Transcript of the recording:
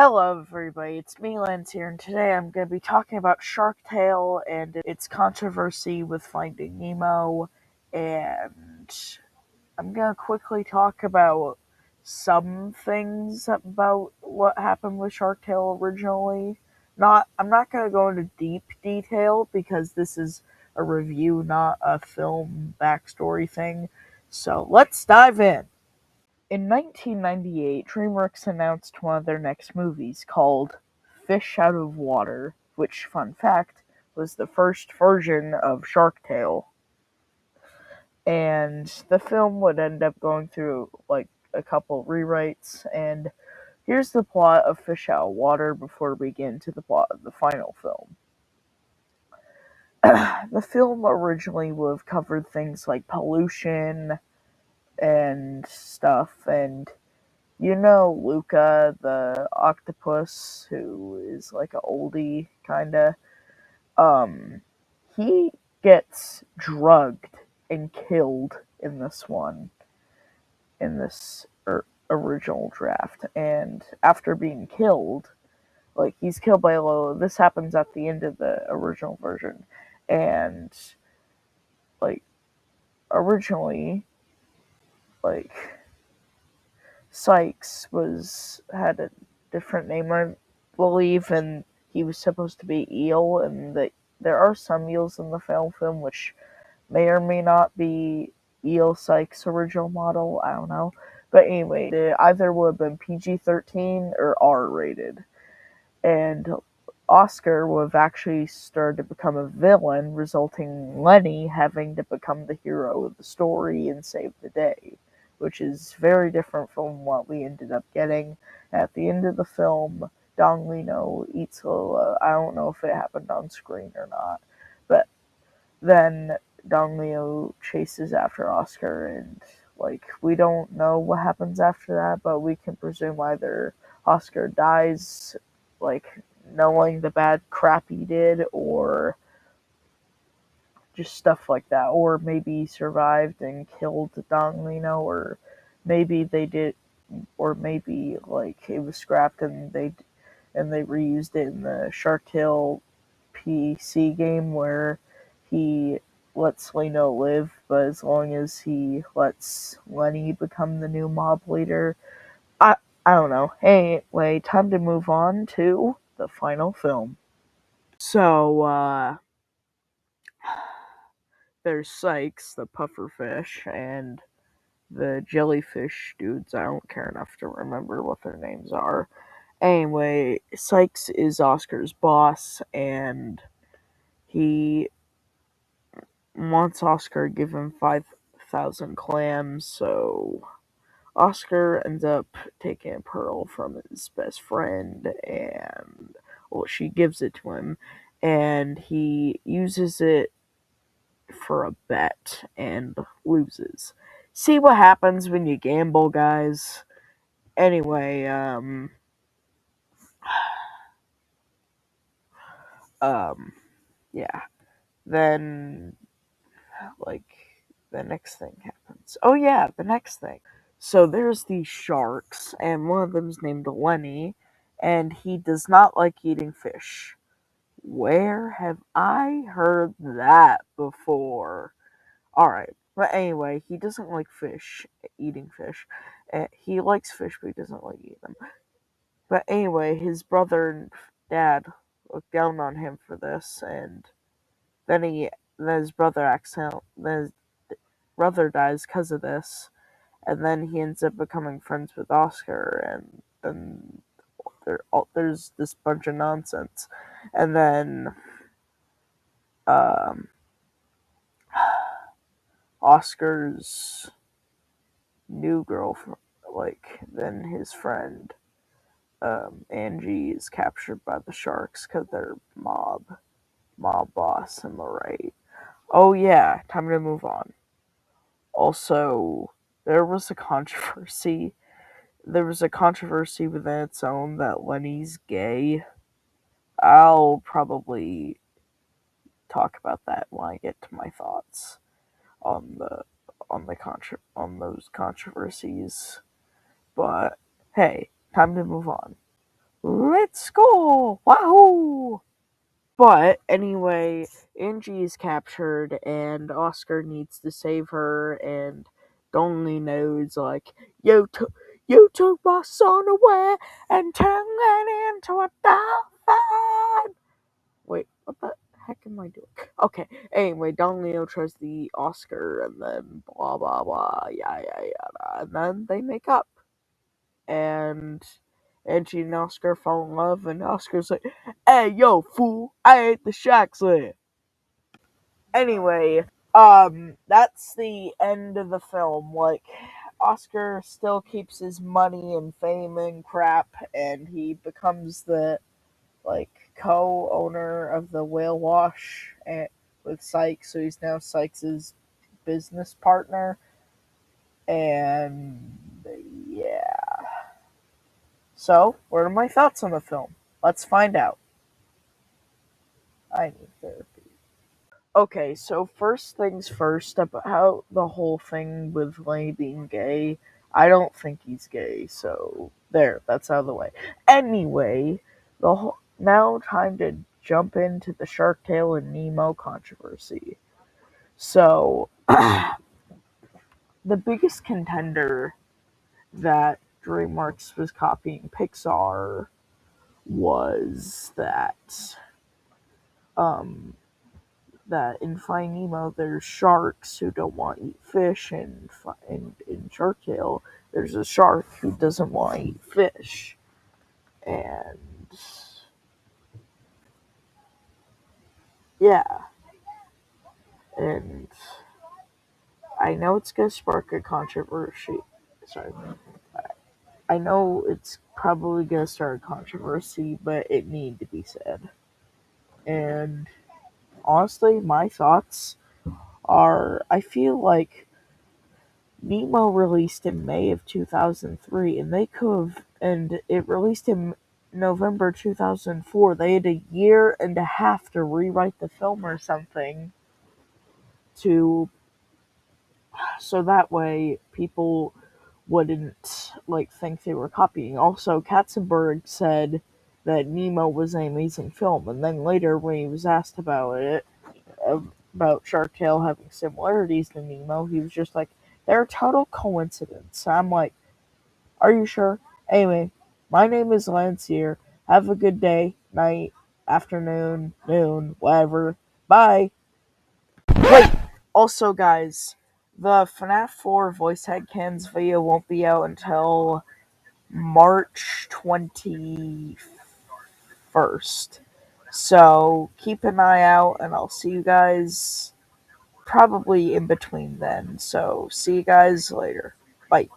Hello, everybody. It's me, Lance here, and today I'm going to be talking about Shark Tale and its controversy with Finding Nemo. And I'm going to quickly talk about some things about what happened with Shark Tale originally. I'm not going to go into deep detail because this is a review, not a film backstory thing. So let's dive in. In 1998, DreamWorks announced one of their next movies called Fish Out of Water, which, fun fact, was the first version of Shark Tale. And the film would end up going through like a couple rewrites. And here's the plot of Fish Out of Water before we get into the plot of the final film. The film originally would have covered things like pollution and stuff, and you know Luca, the octopus, who is like a oldie kinda. Um, he gets drugged and killed in this original draft. And after being killed, like he's killed by Lola. This happens at the end of the original version, and like originally, like Sykes was had a different name, I believe, and he was supposed to be Eel, and there are some eels in the film which may or may not be Eel Sykes' original model. I don't know, but anyway, it either would have been PG-13 or R-rated, and Oscar would have actually started to become a villain, resulting in Lenny having to become the hero of the story and save the day, which is very different from what we ended up getting. At the end of the film, Don Lino eats Lola. I don't know if it happened on screen or not, but then Don Leo chases after Oscar, and like we don't know what happens after that, but we can presume either Oscar dies, like knowing the bad crap he did, or just stuff like that, or maybe he survived and killed Don Lino, or maybe they did, or maybe like it was scrapped and they reused it in the Shark Tale PC game where he lets Lino live, but as long as he lets Lenny become the new mob leader. I I don't know. Anyway, time to move on to the final film. So, there's Sykes, the pufferfish, and the jellyfish dudes. I don't care enough to remember what their names are. Anyway, Sykes is Oscar's boss, and he wants Oscar to give him 5,000 clams, so Oscar ends up taking a pearl from his best friend, and well, she gives it to him, and he uses it for a bet and loses. See what happens when you gamble, guys. Anyway, um, yeah. Then, like, the next thing happens. Oh yeah, the next thing. So there's these sharks, and one of them's named Lenny, and he does not like eating fish. Where have I heard that before? Alright, but anyway, he doesn't like eating fish. He likes fish, but he doesn't like eating them. But anyway, his brother and dad look down on him for this, and then then his brother then his brother dies because of this, and then he ends up becoming friends with Oscar, and then there's this bunch of nonsense, and then um, Oscar's new girlfriend, like then his friend Angie is captured by the sharks because they're mob boss. Am I right? Oh yeah, time to move on. Also, there was a controversy. There was a controversy within its own that Lenny's gay. I'll probably talk about that when I get to my thoughts on those controversies. But hey, time to move on. Let's go! Wahoo! But anyway, Angie is captured, and Oscar needs to save her. And Donley knows, like, you took my son away and turned it into a dolphin. Wait, what the heck am I doing? Okay, anyway, Don Leo tries the Oscar, and then blah blah blah, yeah yeah yeah, and then they make up, and Angie and Oscar fall in love, and Oscar's like, "Hey yo, fool! I ate the Shack's leg." Anyway, that's the end of the film. Like, Oscar still keeps his money and fame and crap, and he becomes the like co-owner of the Whale Wash with Sykes, so he's now Sykes's business partner. And yeah, so what are my thoughts on the film? Let's find out. I need therapy. Okay, so first things first about the whole thing with Lenny being gay. I don't think he's gay, so there, that's out of the way. Anyway, now time to jump into the Shark Tale and Nemo controversy. So, the biggest contender that DreamWorks was copying Pixar was um, that in Finding Nemo there's sharks who don't want to eat fish, and in Shark Tale there's a shark who doesn't want to eat fish, and yeah, and I know it's gonna spark a controversy. Sorry, I know it's probably gonna start a controversy, but it need to be said. And honestly, my thoughts are: I feel like Nemo released in May of 2003, and they could have, and it released in November 2004. They had a year and a half to rewrite the film or something to so that way people wouldn't like think they were copying. Also, Katzenberg said that Nemo was an amazing film, and then later when he was asked about Shark Tale having similarities to Nemo, he was just like, "They're a total coincidence." I'm like, "Are you sure?" Anyway, my name is Lancier. Have a good day, night, afternoon, noon, whatever. Bye. Wait. Also, guys, the FNAF 4 voice headcanons video won't be out until March 21st. So keep an eye out, and I'll see you guys probably in between then. So see you guys later. Bye.